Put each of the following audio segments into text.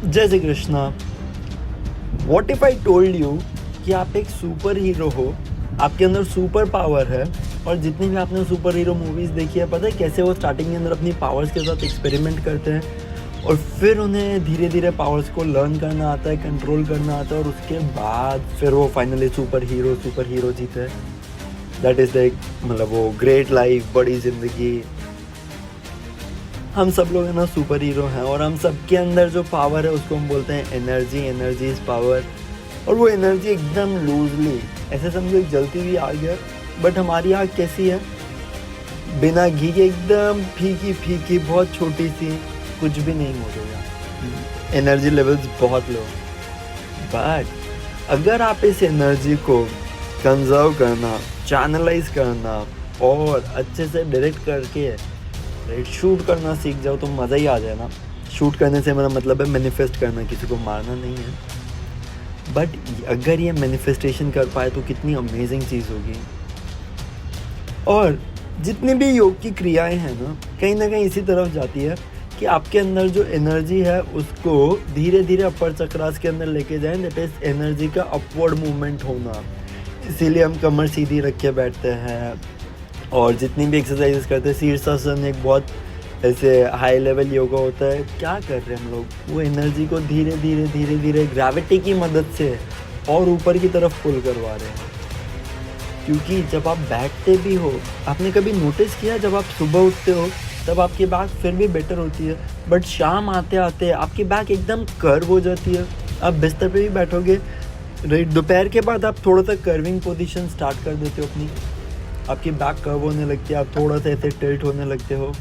जय Shri Krishna. What if I told you कि आप एक सुपर हीरो हो, आपके अंदर सुपर पावर है, और जितनी भी आपने सुपर हीरो मूवीज़ देखी है, पता है कैसे वो स्टार्टिंग के अंदर अपनी पावर्स के साथ एक्सपेरिमेंट करते हैं और फिर उन्हें धीरे धीरे पावर्स को लर्न करना आता है, कंट्रोल करना आता है, और उसके बाद फिर वो फाइनली सुपर हीरो जीते हैं। दैट इज़ लाइक, मतलब वो ग्रेट लाइफ, बड़ी ज़िंदगी। हम सब लोग है ना सुपर हीरो हैं, और हम सबके अंदर जो पावर है उसको हम बोलते हैं एनर्जी इज़ पावर। और वो एनर्जी एकदम लूजली, ऐसे समझो एक जलती हुई आग है, बट हमारी आग कैसी है, बिना घी के एकदम फीकी फीकी, बहुत छोटी सी, कुछ भी नहीं हो रहा, एनर्जी लेवल्स बहुत लो। बट अगर आप इस एनर्जी को कंजर्व करना, चैनलाइज करना और अच्छे से डायरेक्ट करके शूट करना सीख जाओ तो मज़ा ही आ जाए ना। शूट करने से मेरा मतलब है मैनिफेस्ट करना, किसी को मारना नहीं है। बट अगर ये मैनिफेस्टेशन कर पाए तो कितनी अमेजिंग चीज़ होगी। और जितनी भी योग की क्रियाएं हैं ना कहीं इसी तरफ जाती है कि आपके अंदर जो एनर्जी है उसको धीरे धीरे अपर चक्रास के अंदर लेके जाएं। दैट इज़ एनर्जी का अपवर्ड मूवमेंट होना। इसीलिए हम कमर सीधी रख के बैठते हैं, और जितनी भी एक्सरसाइजेस करते हैं, शीर्षासन एक बहुत ऐसे हाई लेवल योगा होता है। क्या कर रहे हैं हम लोग, वो एनर्जी को धीरे धीरे ग्रेविटी की मदद से और ऊपर की तरफ पुल करवा रहे हैं। क्योंकि जब आप बैठते भी हो, आपने कभी नोटिस किया जब आप सुबह उठते हो तब आपकी बैक फिर भी बेटर होती है, बट शाम आते आते आपकी बैक एकदम कर्व हो जाती है। आप बिस्तर पे भी बैठोगे, राइट, दोपहर के बाद आप थोड़ा सा कर्विंग पोजीशन स्टार्ट कर देते हो अपनी, आपकी बैक कर्व होने लगती है, आप थोड़ा सा ऐसे टिल्ट होने लगते हो।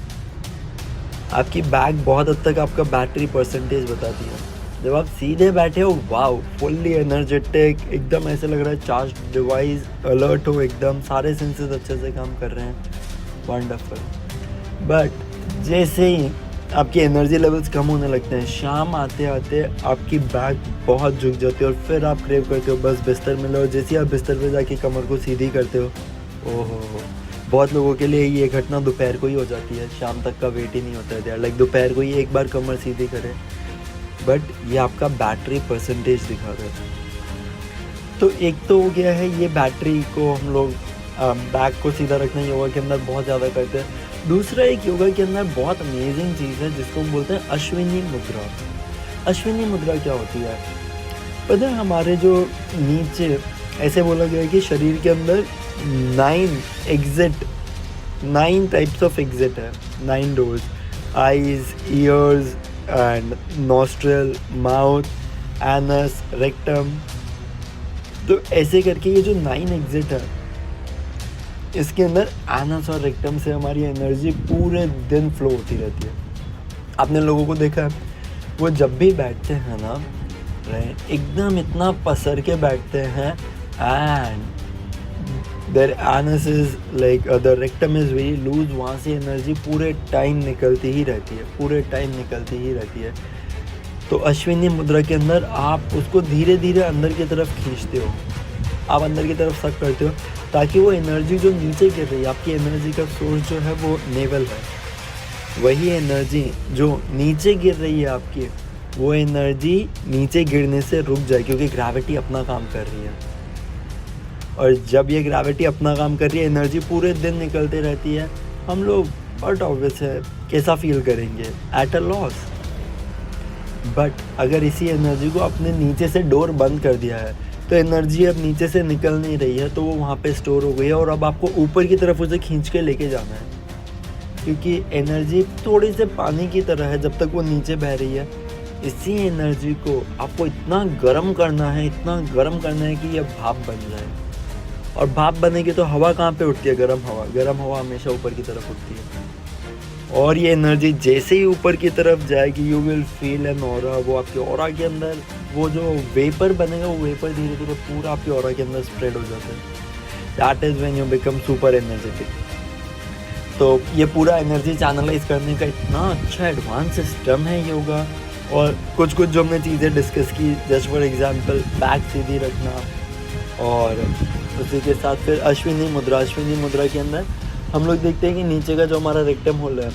आपकी बैक बहुत हद तक आपका बैटरी परसेंटेज बताती है। जब आप सीधे बैठे हो, वाओ, फुल्ली एनर्जेटिक, एकदम ऐसे लग रहा है चार्ज डिवाइस, अलर्ट हो एकदम, सारे सेंसेस अच्छे से काम कर रहे हैं, वंडरफुल। बट जैसे ही आपकी एनर्जी लेवल्स कम होने लगते हैं, शाम आते आते आपकी बैक बहुत झुक जाती है और फिर आप क्रेव करते हो बस बिस्तर में लो। जैसे ही आप बिस्तर पे जाके कमर को सीधी करते हो, ओहो, बहुत लोगों के लिए ये घटना दोपहर को ही हो जाती है, शाम तक का वेट ही नहीं होता है। लाइक दोपहर को ही एक बार कमर सीधी करें, बट ये आपका बैटरी परसेंटेज दिखा रहा है। तो एक तो हो गया है ये बैटरी को हम लोग बैक को सीधा रखना योगा के अंदर बहुत ज़्यादा करते हैं। दूसरा एक योगा के अंदर बहुत अमेजिंग चीज़ है जिसको हम बोलते हैं अश्विनी मुद्रा। अश्विनी मुद्रा क्या होती है पता है, हमारे जो नीचे ऐसे बोला गया है कि शरीर के अंदर 9 टाइप्स ऑफ एग्जिट है, 9 doors, eyes, years and nostril, mouth, anus, rectum. तो ऐसे करके ये जो 9 एग्जिट है, इसके अंदर एनस और रेक्टम से हमारी एनर्जी पूरे दिन फ्लो होती रहती है। आपने लोगों को देखा है, वो जब भी बैठते हैं ना, एकदम इतना पसर के बैठते हैं, and there anus is like the rectum is very loose, वहाँ से एनर्जी पूरे टाइम निकलती ही रहती है। तो अश्विनी मुद्रा के अंदर आप उसको धीरे धीरे अंदर की तरफ खींचते हो, आप अंदर की तरफ सक करते हो, ताकि वो एनर्जी जो नीचे गिर रही है, आपकी एनर्जी का सोर्स जो है वो नेवल है, वही एनर्जी जो नीचे गिर रही है आपकी, वो एनर्जी नीचे गिरने से रुक जाए, क्योंकि ग्रेविटी अपना काम कर रही है। और जब ये ग्रेविटी अपना काम कर रही है, एनर्जी पूरे दिन निकलते रहती है, हम लोग बट ऑब्वियस है कैसा फील करेंगे, एट अ लॉस। बट अगर इसी एनर्जी को अपने नीचे से डोर बंद कर दिया है, तो एनर्जी अब नीचे से निकल नहीं रही है, तो वो वहाँ पे स्टोर हो गई है, और अब आपको ऊपर की तरफ उसे खींच के लेके जाना है। क्योंकि एनर्जी थोड़ी से पानी की तरह है, जब तक वो नीचे बह रही है, इसी एनर्जी को आपको इतना गर्म करना है कि ये भाप बन जाए। और भाप बनेगी तो हवा कहाँ पे उठती है, गर्म हवा हमेशा ऊपर की तरफ उठती है। और ये एनर्जी जैसे ही ऊपर की तरफ जाएगी, you will feel an aura. वो आपके ऑरा के अंदर वो जो वेपर बनेगा, वो वेपर धीरे धीरे पूरा आपके ऑरा के अंदर स्प्रेड हो जाता है। That is when you become super energetic. तो ये पूरा एनर्जी चैनलाइज करने का इतना अच्छा एडवांस सिस्टम है योगा। और कुछ जो हमने चीज़ें डिस्कस की, जस्ट फॉर एग्जांपल बैक सीधी रखना, और उसी के साथ फिर अश्विनी मुद्रा के अंदर हम लोग देखते हैं कि नीचे का जो हमारा रेक्टम होल है,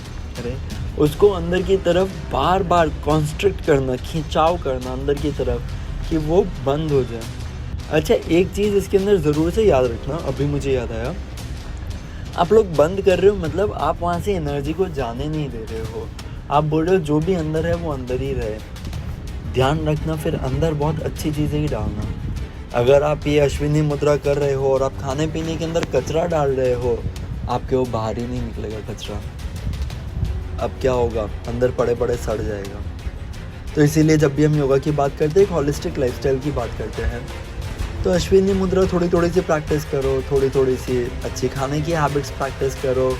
उसको अंदर की तरफ बार बार कॉन्स्ट्रिक्ट करना, खिंचाव करना अंदर की तरफ कि वो बंद हो जाए। अच्छा, एक चीज़ इसके अंदर ज़रूर से याद रखना, अभी मुझे याद आया, आप लोग बंद कर रहे हो मतलब आप वहाँ से एनर्जी को जाने नहीं दे रहे हो। आप बोल रहे हो जो भी अंदर है वो अंदर ही रहे। ध्यान रखना, फिर अंदर बहुत अच्छी चीज़ें ही डालना। अगर आप ये अश्विनी मुद्रा कर रहे हो और आप खाने पीने के अंदर कचरा डाल रहे हो, आपके वो बाहर ही नहीं निकलेगा कचरा। अब क्या होगा, अंदर पड़े पड़े सड़ जाएगा। तो इसीलिए जब भी हम योगा की बात करते हैं, एक होलिस्टिक लाइफस्टाइल की बात करते हैं, तो अश्विनी मुद्रा थोड़ी थोड़ी सी प्रैक्टिस करो, थोड़ी थोड़ी सी अच्छी खाने की हैबिट्स प्रैक्टिस करो,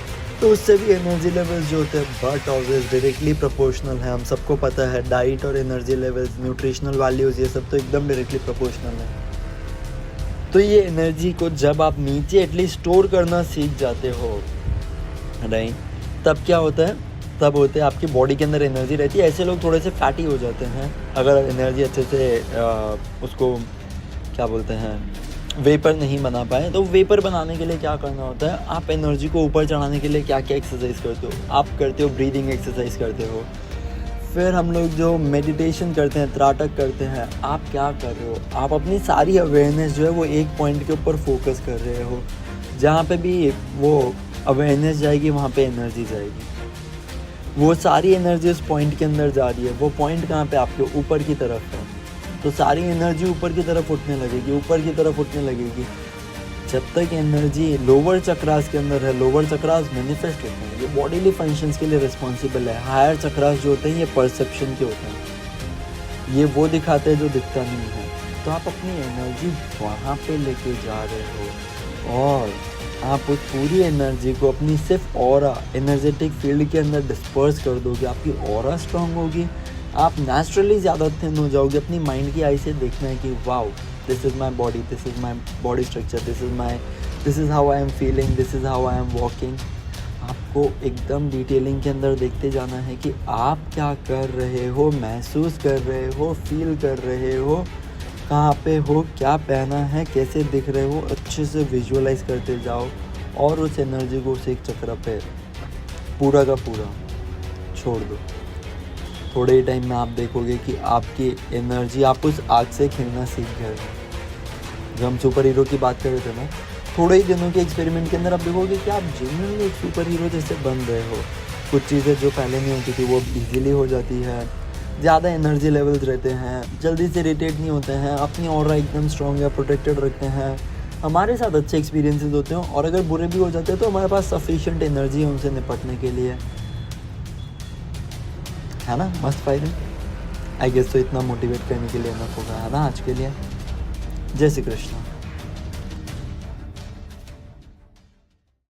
तो उससे भी एनर्जी लेवल्स जो होते हैं बट ऑलवेज डायरेक्टली प्रोपोर्शनल है। हम सबको पता है डाइट और एनर्जी लेवल्स, न्यूट्रिशनल वैल्यूज़, ये सब तो एकदम डायरेक्टली प्रोपोर्शनल है। तो ये एनर्जी को जब आप नीचे एटलीस्ट स्टोर करना सीख जाते हो, राइट, तब क्या होता है, तब होते हैं आपकी बॉडी के अंदर एनर्जी रहती है। ऐसे लोग थोड़े से फैटी हो जाते हैं अगर एनर्जी अच्छे से उसको क्या बोलते हैं वेपर नहीं बना पाए। तो वेपर बनाने के लिए क्या करना होता है, आप एनर्जी को ऊपर चढ़ाने के लिए क्या क्या एक्सरसाइज करते हो, आप करते हो ब्रीदिंग एक्सरसाइज करते हो। फिर हम लोग जो मेडिटेशन करते हैं, त्राटक करते हैं, आप क्या कर रहे हो, आप अपनी सारी अवेयरनेस जो है वो एक पॉइंट के ऊपर फोकस कर रहे हो। जहाँ पे भी वो अवेयरनेस जाएगी वहाँ पे एनर्जी जाएगी। वो सारी एनर्जी उस पॉइंट के अंदर जा रही है। वो पॉइंट कहाँ पे, आपके ऊपर की तरफ है। तो सारी एनर्जी ऊपर की तरफ उठने लगेगी, ऊपर की तरफ उठने लगेगी। जब तक एनर्जी लोअर चक्रास के अंदर है, लोअर चक्रास मैनिफेस्ट होते हैं, ये बॉडीली फंक्शंस के लिए रिस्पॉन्सिबल है। हायर चक्रास जो होते हैं ये परसेप्शन के होते हैं, ये वो दिखाते हैं जो दिखता नहीं है। तो आप अपनी एनर्जी वहाँ पे लेके जा रहे हो और आप उस पूरी एनर्जी को अपनी सिर्फ ऑरा, एनर्जेटिक फील्ड के अंदर डिस्पर्स कर दोगे। आपकी ऑरा स्ट्रांग होगी, आप नेचुरली ज़्यादा थिन हो जाओगे। अपनी माइंड की आई से देखना है कि wow, this is my body, this is my body structure, this is how I am feeling, this is how I am walking. आपको एकदम डिटेलिंग के अंदर देखते जाना है कि आप क्या कर रहे हो, महसूस कर रहे हो, फील कर रहे हो, कहाँ पे हो, क्या पहना है, कैसे दिख रहे हो, अच्छे से विजुअलाइज करते जाओ और उस एनर्जी को उस एक चक्र पे पूरा का पूरा छोड़ दो। थोड़े ही टाइम में आप देखोगे कि आपकी एनर्जी, आप उस आग से खिलना सीख गए। जब हम सुपर हीरो की बात कर रहे थे ना, थोड़े ही दिनों के एक्सपेरिमेंट के अंदर आप देखोगे कि आप जेन्युइनली एक सुपर हीरो जैसे बन रहे हो। कुछ चीज़ें जो पहले नहीं होती थी वो अब ईजिली हो जाती है। ज़्यादा एनर्जी लेवल्स रहते हैं, जल्दी से इरिटेट नहीं होते हैं, अपनी ऑरा एकदम स्ट्रॉन्ग है, प्रोटेक्टेड रखते हैं। हमारे साथ अच्छे एक्सपीरियंसेस होते हैं और अगर बुरे भी हो जाते हैं तो हमारे पास सफिशिएंट एनर्जी है उनसे निपटने के लिए, है ना। मस्त फायदे, आई गेस तो इतना मोटिवेट करने के लिए इनफ होगा, है ना आज के लिए। जय श्री कृष्ण।